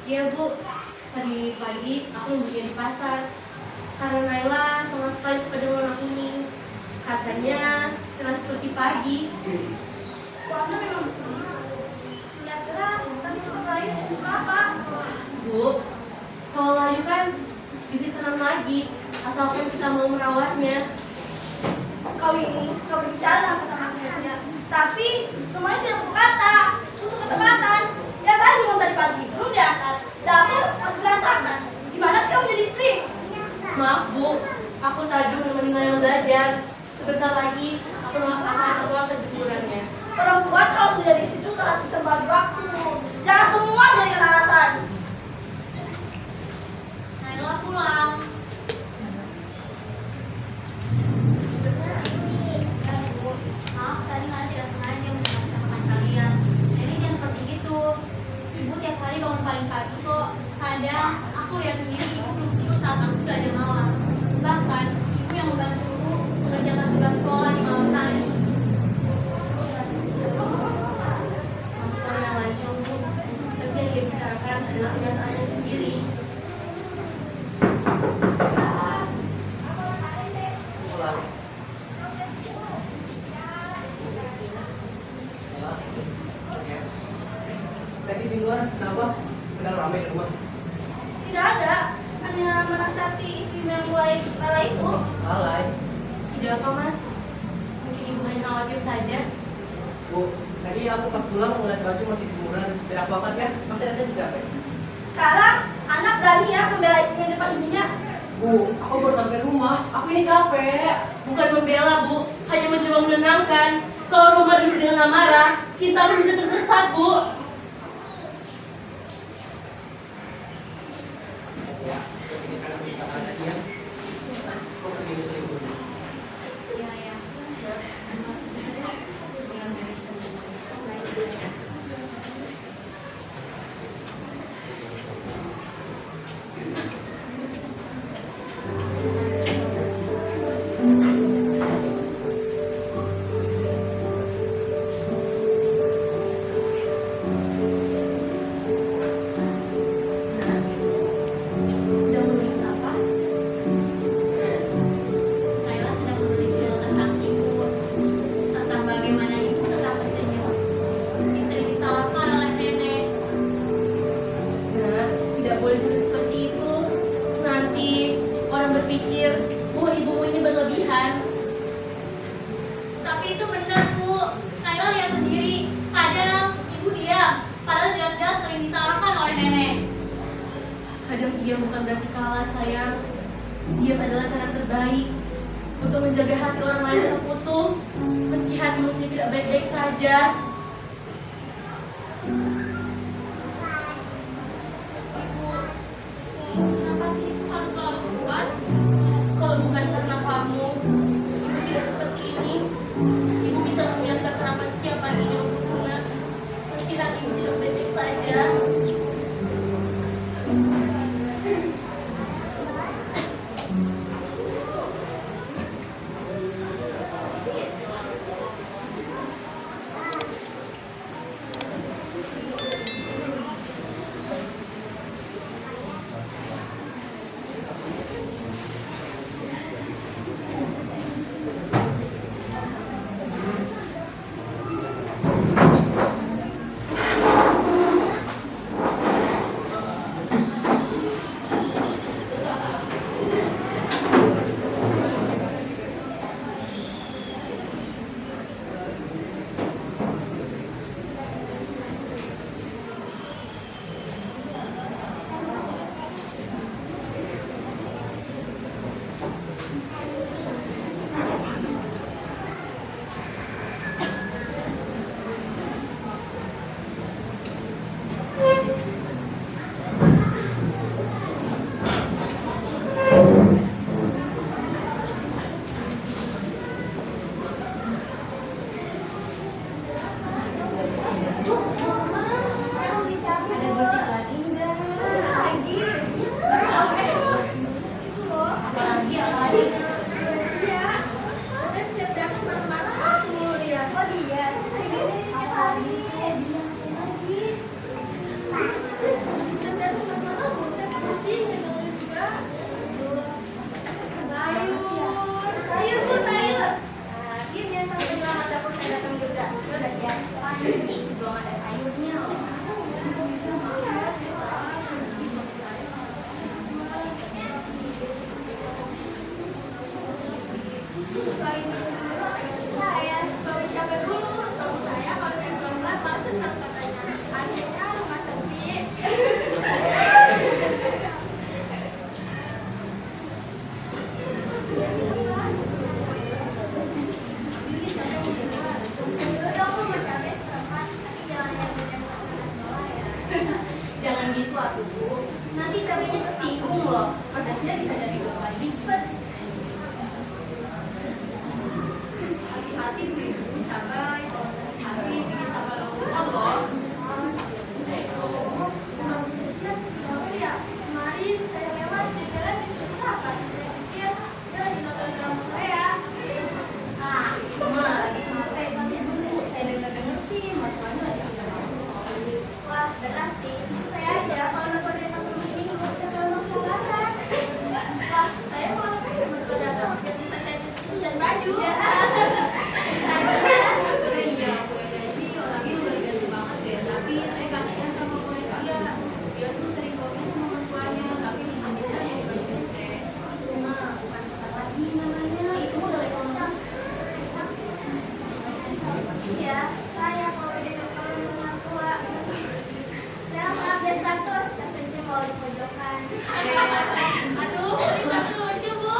Iya Bu, tadi pagi aku belinya di pasar. Karena Naila sama sekali suka dengan warna kuning. Katanya cerah seperti pagi. Warna memang bisa begitu. Kira-kira tadi tempat lain buka apa? Bu, kalau layu kan bisa ditanam lagi, asalkan kita mau merawatnya. Kau ini suka berbicara kata maknanya. Tapi rumahnya tidak berkata. Untuk ketepatan. Ya saya bilang tadi pagi, belum diangkat. Dapur masih berantakan. Gimana sih kamu jadi istri? Maaf Bu, aku tadi menemani Naila belajar. Sebentar lagi aku akan jemurannya. Perempuan kalau sudah jadi istri juga harus bisa bagi waktu. Jangan semua menjadikan alasan. Naila pulang. Ya Bu, maaf tadi Naila tidak sengaja menceritakan kalian. Jadi jangan seperti itu. Ibu tiap hari bangun paling pagi kok. Kadang aku lihat sendiri ibu belum tidur saat aku belajar malam. Bahkan ibu yang membantu ibu mengerjakan tugas sekolah di malam hari. Maafkan yang lancang Bu, tapi yang dia bicarakan adalah kenyataannya sendiri. Tadi di luar kenapa? Sedang ramai di rumah. Tidak ada. Hanya menasihati istrinya yang mulai lalai itu. Lalai. Tidak apa Mas, mungkin Ibu hanya khawatir saja. Bu, tadi aku pas pulang ngeliat baju masih jemuran. Dan aku angkat ya, masih ada sudah apa? Sekarang anak berani ya membela istrinya di depan ibunya. Bu, aku baru sampai rumah. Aku ini capek. Bukan membela Bu, hanya mencoba menenangkan. Kalau rumah diisi dengan amarah, cinta pun bisa tersesat Bu. Ya, ini kan aku katakan tadi ya. Kok pergi nyusul ibu? Iya ya. Sedang menulis apa? Naila sedang menulis tentang ibu, tentang bagaimana ibu tetap tersenyum meski sering disalahkan oleh nenek. Nah, tidak boleh terus seperti itu. Nanti orang berpikir bahwa ibumu ini berlebihan. Tapi itu benar Bu, Naila lihat sendiri. Kadang ibu diam, padahal jelas-jelas sering disalahkan oleh nenek. Kadang diam bukan berarti kalah sayang. Diam adalah cara terbaik untuk menjaga hati orang lain terputus, meski hatimu sendiri tidak baik-baik saja. Ibu, kenapa sih ibu harus selalu keluar? Kalau bukan karena kamu, ibu tidak seperti ini. Ibu bisa membiarkan serangan setiap paginya untuk bunga, meski hatimu tidak baik-baik saja. atuh Bu. Nanti cabenya kesinggung loh. Pedasnya bisa jadi 2 kali lipat. Hati-hati Bu Ibu, cabai, kalau hati bisa kalau loh. Ya, kemarin saya lewat di jalan itu apa? Saya pikir dia lagi nonton drama Korea. Ah, itu mah lagi capek banget dulu. Saya dengar sih Mas Wahyu lagi nonton. Wah, berat sih. Saya aja kalau nonton Rena terus minggu udah kalau sabaran. Wah, saya mau apa ya betul datang? Bisa saya cuci baju. Iya, Bu Gaji orangnya luar biasa banget deh. Tapi saya kasihan sama Bu dia. Dia tuh sering komen sama orang tuanya, tapi bisa-bisa ya dibagi deh. Itu mah bukan salah lagi namanya. Itu udah level. Iya, saya kalau udah kalau dengan tua. Saya update status, statusnya kalau di pojokan. Aduh, itu lucu Bu.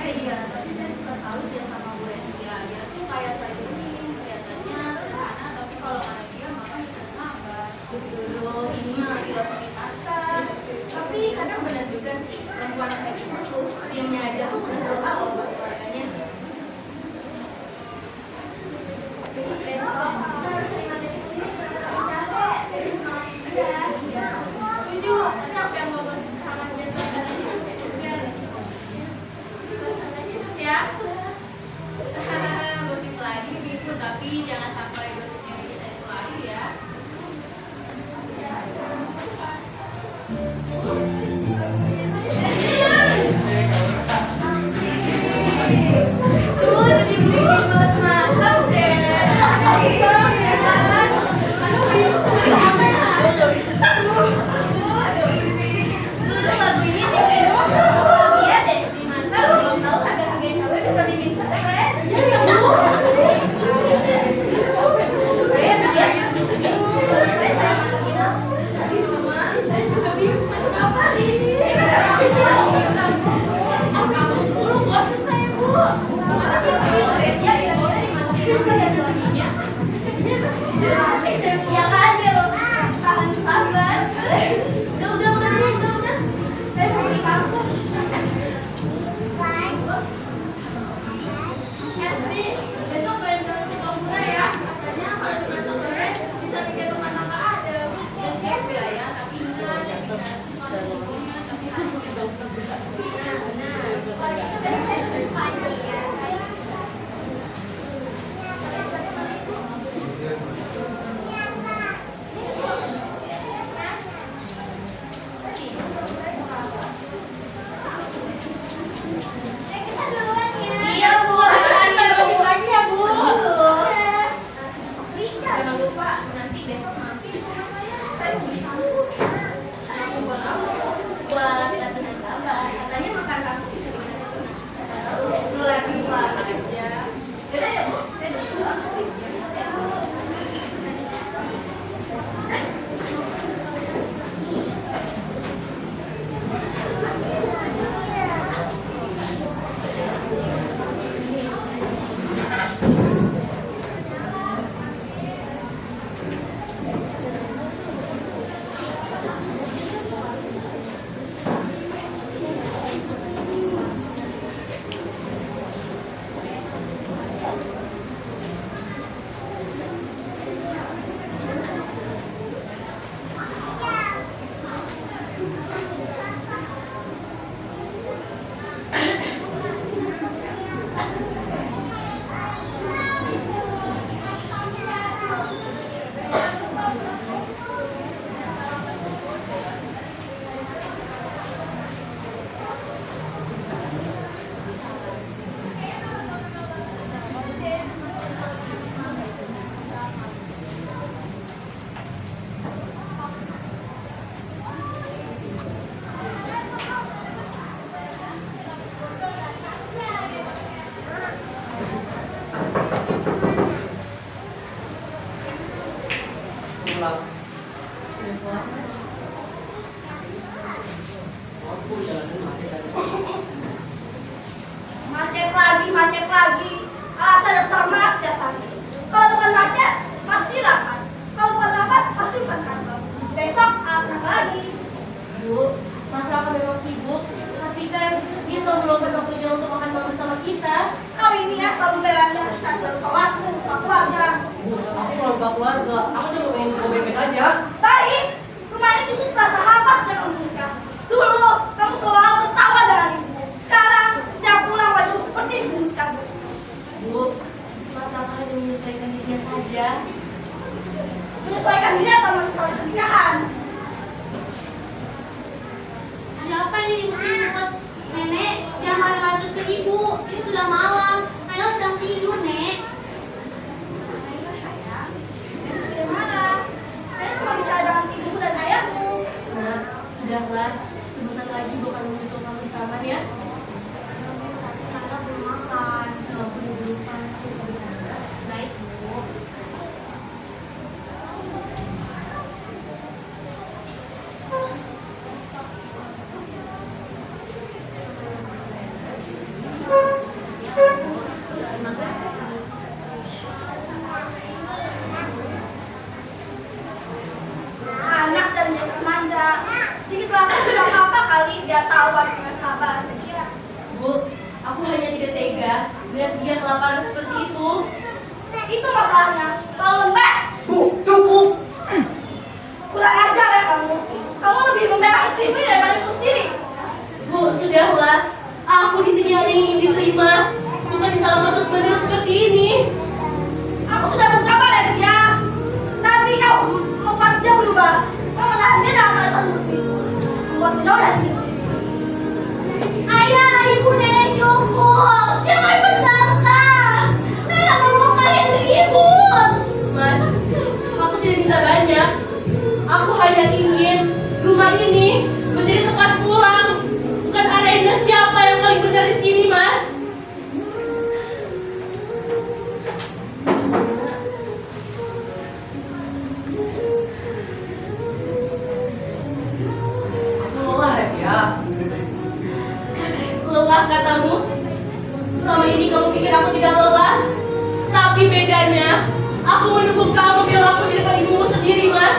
Iya, tapi saya suka salut ya sama Bu dia. Dia tuh kayak saya ini kelihatannya sederhana, tapi kalau ada dia malah kita sabar. Dulu ini mah filosofi pasar. Tapi kadang benar juga sih, perempuan kayak gitu tuh diamnya aja tuh udah tahu buat keluarganya. Besok kita harus sering ada di sini berkali capek. Jadi semangat juga. Iya. Setuju. Tapi yang mau bahas sama dia suasananya biar suasananya ya. Gosip lagi gitu, tapi jangan sampai gosipnya kita itu lagi ya. Asik. Ibu, ini sudah malam. Kalian sedang tidur, Nek. Ayo sayang, bagaimana? Saya cuma bicara dengan ibumu dan ayahmu. Nah, sudahlah. Sebentar lagi bukan menyusul kamu di kamar ya. Nara belum makan. Kalau aku udah lupa, aku sebentar. Baik, Bu. Terima kasih. Anak dan biasa manja. Sedikit lapar tidak apa-apa kali, biar tahu dengan sabar. Bu, aku hanya tidak tega melihat dia kelaparan seperti itu. Itu masalahnya. Kalau lembek, Bu, cukup. kurang ajar ya kamu. Kamu lebih membela istrimu daripada ibu sendiri. Bu, sudahlah. Aku di sini hanya ingin diterima, bukan disalahkan terus-menerus seperti ini. Aku sudah berkabar dari dia. Tapi kau membuat dia berubah. Kau menahan dia dengan alasan bukti. Membuat jauh dari istri. Ayah, ibu, nenek cukup. Jangan bertengkar. Nenek nggak mau kalian ribut. Mas, aku tidak minta banyak. Aku hanya ingin rumah ini menjadi tempat pulang, bukan arena siapa yang paling benar di sini, Mas. Aku lelah ya. Lelah katamu? Selama ini kamu pikir aku tidak lelah? Tapi bedanya, aku menunggu kamu bila aku di depan ibumu sendiri, Mas.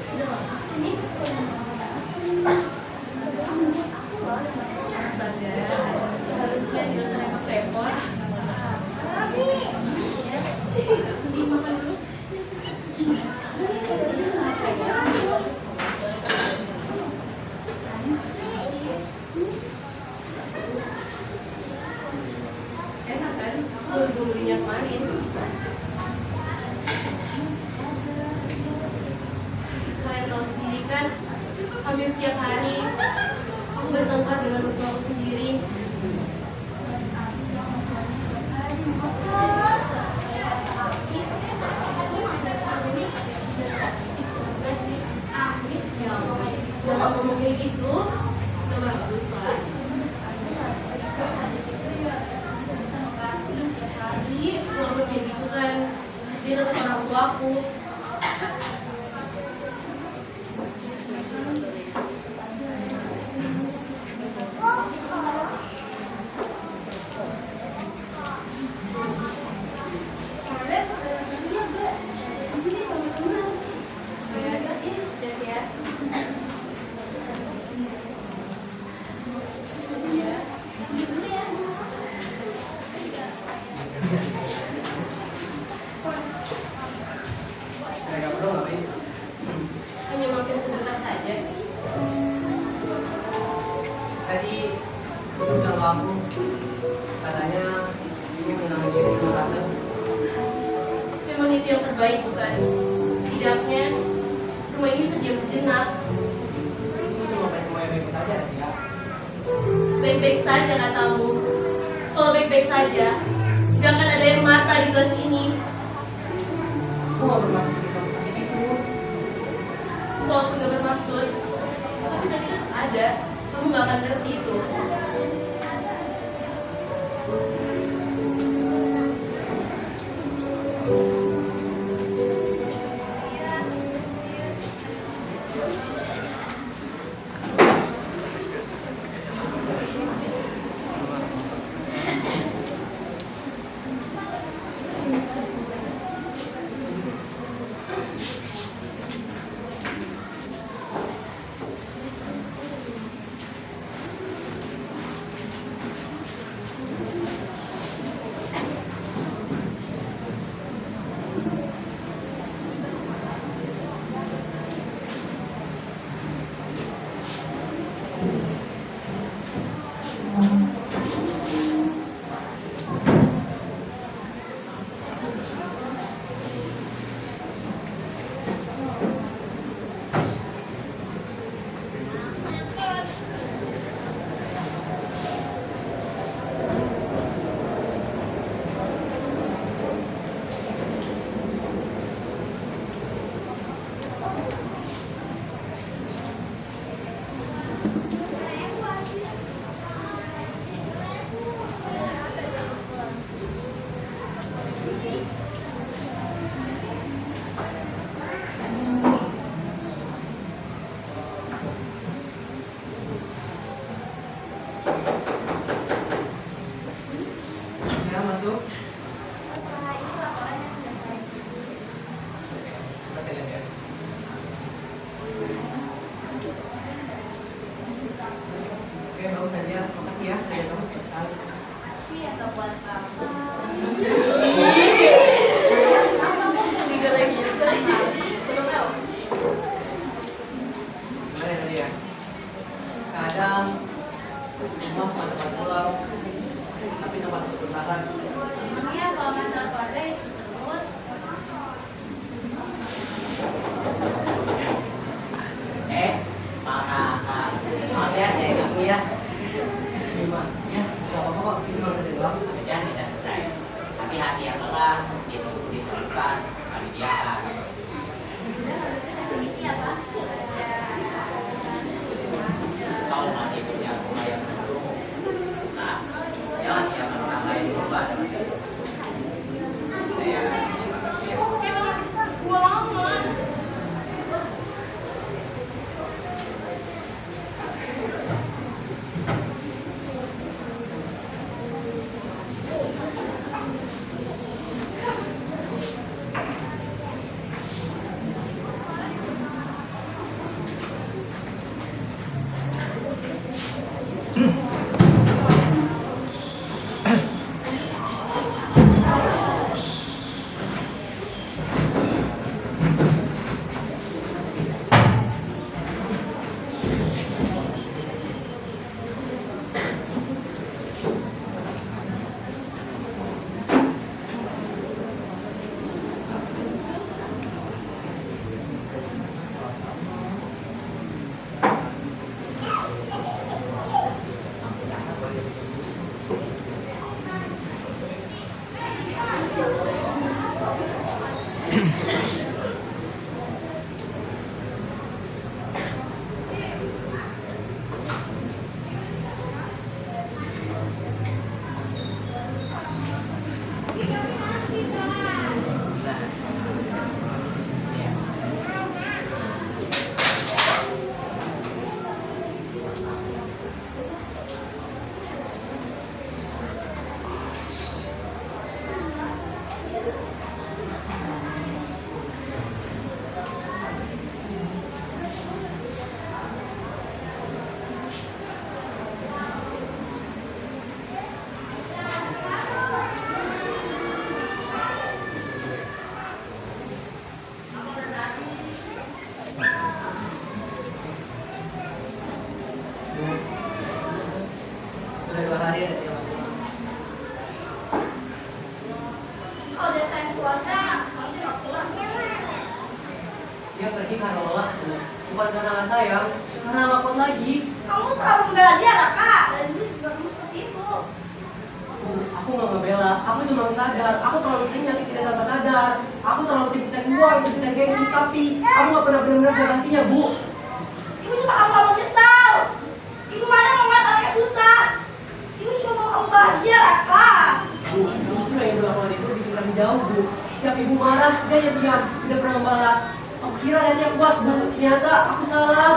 Sudah masuk sini? Astaga, seharusnya tidak usah repot-repot. Ih, makan dulu. Enak kan? Aku belum minyak manis. Kalian tahu sendiri kan, hampir setiap hari aku bertengkar dengan mertua aku sendiri. Ya ampun, jangan ngomong kayak gitu. Gak bagus lah. Walaupun kayak gitu kan, dia tetap orang tua aku. Mereka berdua ngapain? Hanya mampir sebentar saja. Tadi itu bilang ke aku, katanya ini mengenang diri sama tante. Memang itu yang terbaik, bukan? Setidaknya rumah ini bisa diam sejenak. Aku cuma pengen semuanya baik-baik aja ya. Baik-baik saja katamu. Kalau baik-baik saja, gak akan ada air mata di gelas ini. Aku gak bermaksud bikin kamu sakit itu. Walaupun gak bermaksud, tapi sakit tetap ada. Kamu gak akan ngerti itu. makasih ya, dari kamu cepat sekali. Makasih ya gak buat kamu. Tiga lagi ya. Seneng El. Gimana ya tadi ya? Kadang rumah bukan tempat pulang, tapi tempat untuk bertahan. Emangnya kalau masalah keluarga itu terus Maaf ya, saya ganggu ya. Gimana? Ya, gak apa-apa kok, ini kalau udah doang. Kerjaan bisa selesai. Tapi hati yang lelah, itu diselipkan, kami biarkan. permisi ya Pak. Kau masih punya rumah yang baru. Nah, jangan jangan tambahin beban. Saya terima kasih. Banget. Sudah 2 hari ada dia masuk. Kalau udah sayang keluarga, masih nggak pulang sih. Dia pergi karena lelah, Bu. Bukan karena nggak sayang, karena nggak kuat lagi. Kamu terlalu membela dia, Raka. Dan dulu juga kamu seperti itu. Bu, aku nggak ngebela, aku cuma sadar. Aku terlalu sering nyakitin dia tanpa sadar. Aku terlalu sibuk cari uang, sibuk cari gengsi, tapi aku nggak pernah benar-benar jaga hatinya, Bu. Ibu cuma kamu nyesal. Ibu mana mau ngeliat anaknya susah. Ibu cuma mau kamu bahagia, Raka. Bu, justru yang dilakukan itu bikin kami jauh, Bu. Siap ibu marah, dia hanya diam, tidak pernah membalas. Aku kira hatinya kuat, Bu. Ternyata aku salah.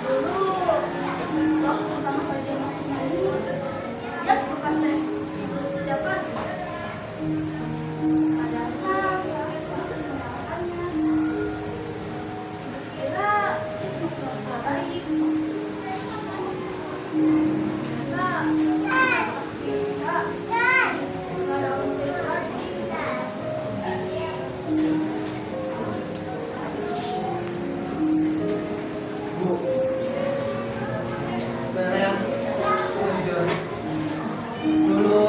Dulu, waktu pertama kali dia masuk nyanyi, dia suka teh. Siapa? Padahal, aku sering mengalahkannya. Kira itu pura-pura baik. Ternyata, bisa. Nggak ada orang baik lagi. Bu, sebenarnya aku jujur. Dulu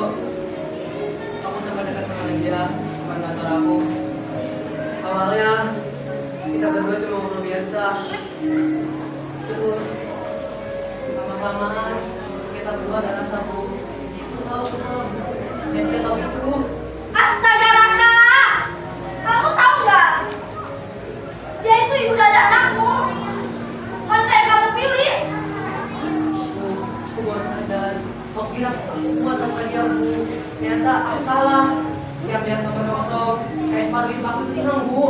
aku sempat dekat sama dia, teman kantor aku. Awalnya kita berdua cuma ngobrol biasa. Terus lama-lamaan kita berdua ada rasa, Bu. Aku tahu, dan dia tahu itu. Astaga, Raka! Kamu tahu nggak? Dia itu ibu dari anakmu. Wanita yang kamu pilih. Aku baru sadar. Aku kira aku kuat tanpa dia, Bu. Ternyata aku salah. siap lihat kamar kosong. Kayak sepatu hidup aku itu hilang, Bu.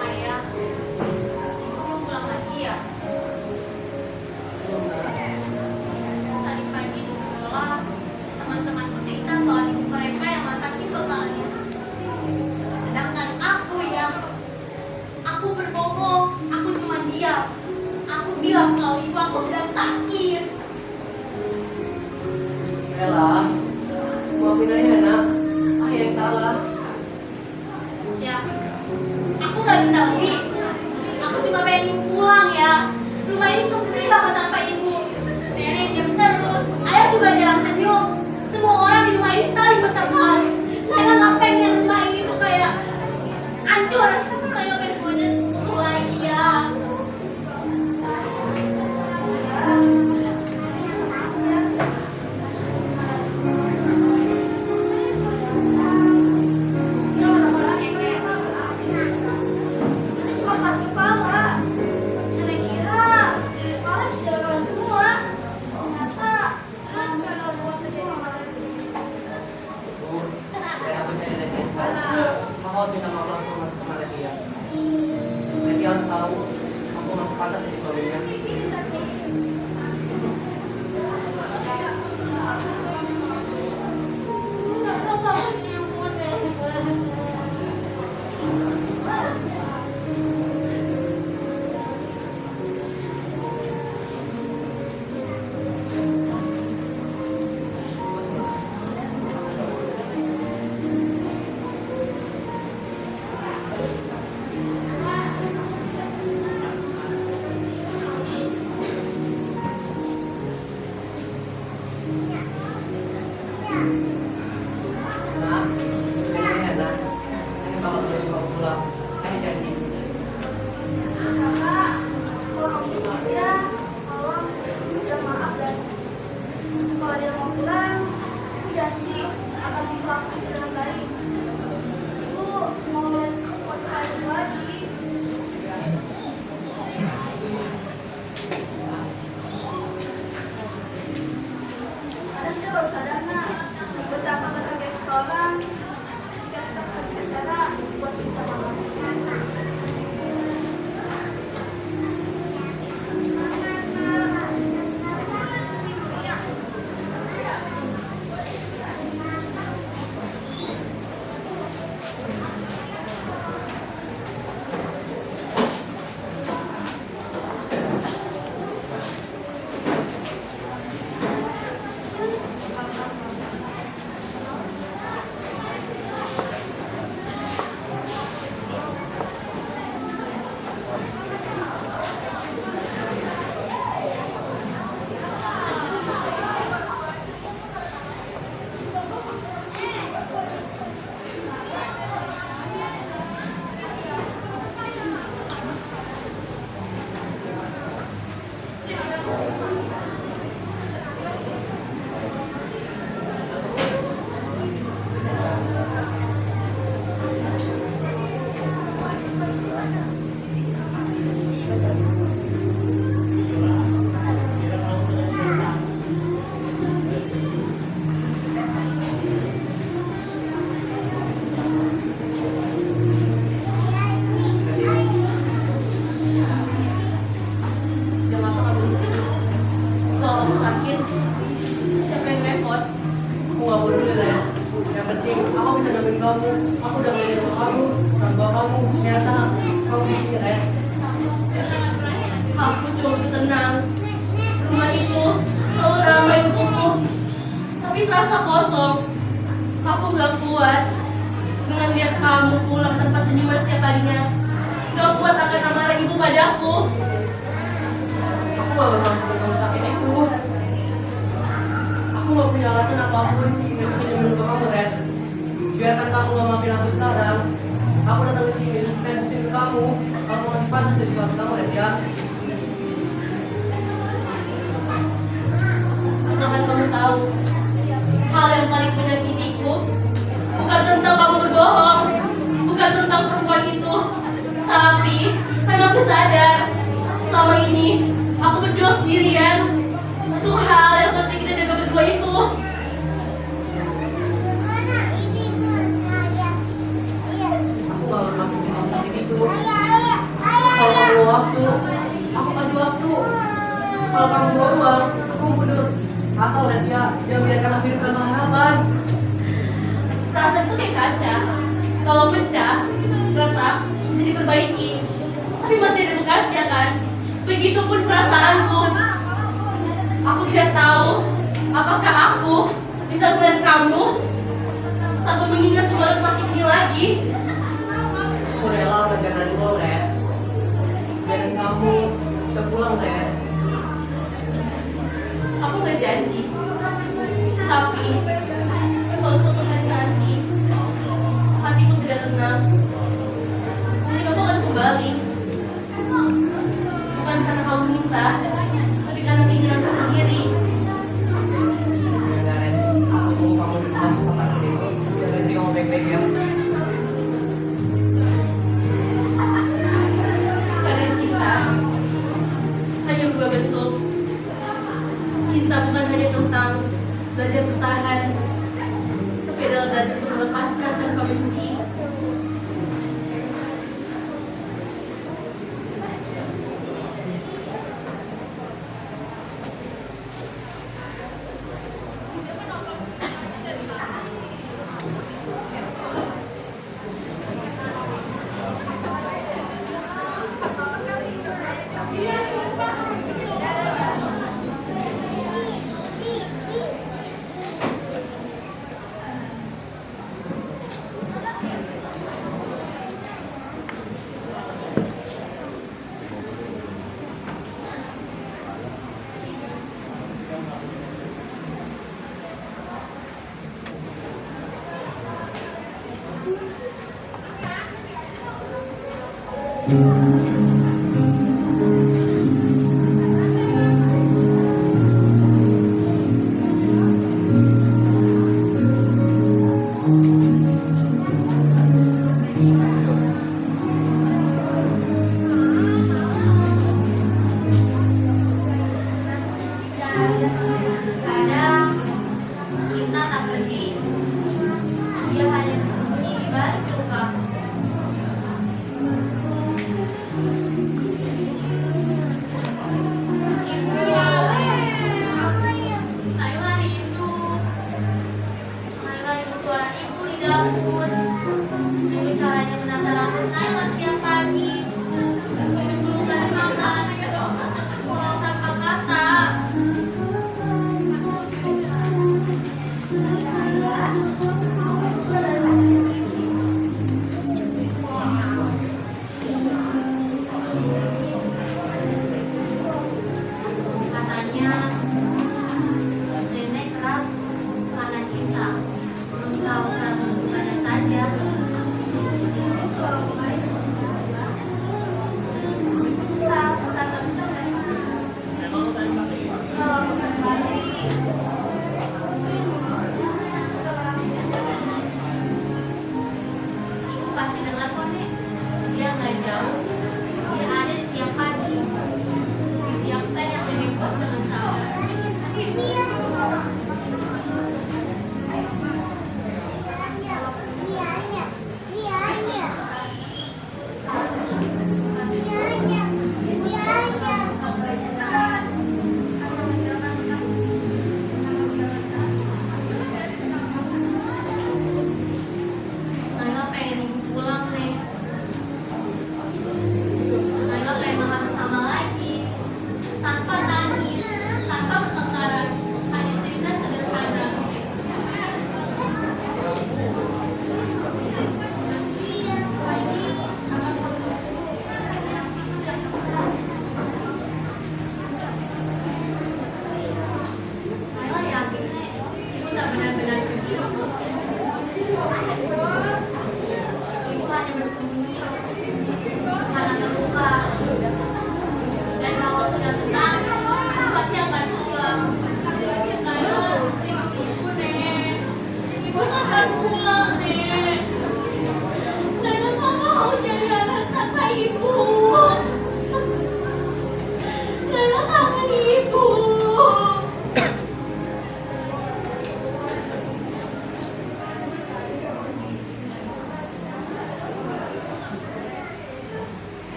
Ayah, ibu pulang lagi ya? Tadi pagi di sekolah, teman-temanku cerita soal ibu mereka yang masakin bekalnya. Sedangkan aku berbohong, aku cuma diam. Aku bilang kalau ibu aku sedang sakit. Bella, maafin aja nak. Ayah yang salah. Ya, aku nggak minta lebih. Aku cuma pengen ibu pulang ya. Rumah ini sepi banget tanpa ibu. Nenek diam terus, ayah juga jarang senyum. Semua orang di rumah ini saling bertengkar. Saya nggak pengen rumah ini tuh kayak hancur. Saya pengen semuanya tutup lagi ya. Ini cuma keras kepala. Nenek kira diri kepala bisa jaga kalian semua. Ternyata kalian gagal buat kerja sama lagi. Bu, biar aku cari dari sekarang. Aku harus minta maaf langsung sama Lesia. Lesia harus tahu aku masih pantas jadi suaminya. Nah, kayaknya enak. Ini bakal jadi bawa pulang. Ayah janji. Kakak, kalau kamu pulang ya, tolong minta maaf dan kalau dia mau pulang, aku janji akan memperlakukan dengan baik. Ibu mau lihat foto kalian lagi. Kadang kita baru sadar nak betapa berharga seseorang jika kita menghabiskan cara buat minta maaf. Sejak apa kamu di sini? Kalau kamu sakit, siapa yang repot? Aku gak peduli lah ya. Yang penting aku bisa nemenin kamu. Aku udah ngeliat sama kamu, tanpa kamu. Ternyata kamu di sini ya. Aku cuma butuh tenang. Rumah itu selalu ramai untukku, tapi terasa kosong. Aku gak kuat dengan lihat kamu pulang tanpa senyuman setiap harinya. Gak kuat akan amarah ibu padaku. Aku gak bermaksud kamu sakit itu. Aku gak punya alasan apapun yang bisa nyembuhin ke kamu, Red. Biarkan kamu gak maafin aku sekarang. Aku datang ke sini pengen buktiin ke kamu kalau masih pantas jadi suami kamu, Red ya. Asalkan kamu tahu, hal yang paling menyakitiku bukan tentang kamu berbohong, bukan tentang perempuan itu, tapi karena aku sadar selama ini aku berjuang sendirian untuk hal yang seharusnya kita jaga berdua itu. Aku gak bermaksud kamu sakit itu. Kalau kamu mau waktu, aku kasih waktu. Kalau kamu mau uang, aku mundur. Asal lihat dia biarkan aku hidup tanpa harapan. Perasaan itu kayak kaca. Kalau pecah, retak, bisa diperbaiki. Tapi masih ada bekasnya kan? Begitupun perasaanku. Aku tidak tahu apakah aku bisa melihat kamu tanpa mengingat semua sakit ini lagi. Aku rela meninggalkan lo, Ren. Biarin kamu bisa pulang, Ren. Aku gak janji. Tapi kalau suatu hari nanti hatimu sudah tenang, mungkin kamu akan kembali. Bukan karena kamu minta, tapi karena keinginanmu sendiri. Ya, Ren. Aku tunggu kamu di rumah kapan itu. Jaga diri kamu baik-baik ya. Kalian cinta hanya berubah bentuk. Cinta bukan hanya tentang belajar bertahan, tapi adalah belajar untuk melepaskan tanpa benci. Kadang cinta tak pergi, dia hanya bersembunyi di balik luka.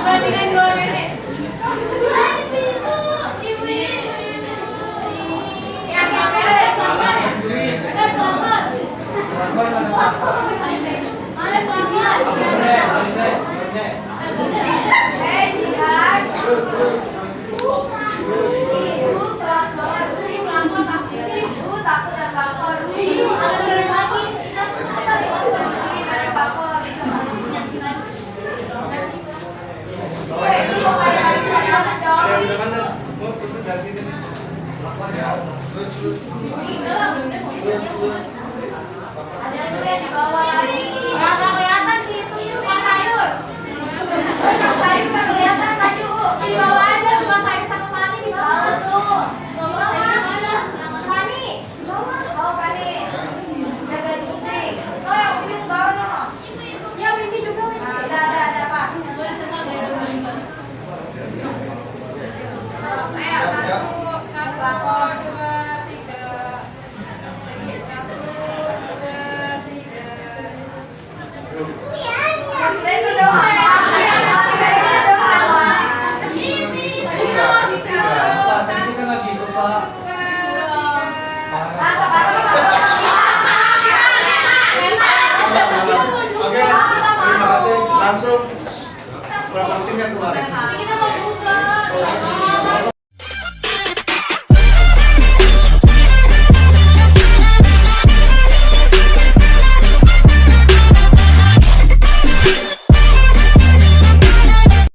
Bandingkan dua nenek. Jihan. Kelas banget. Takut dan baper. Terus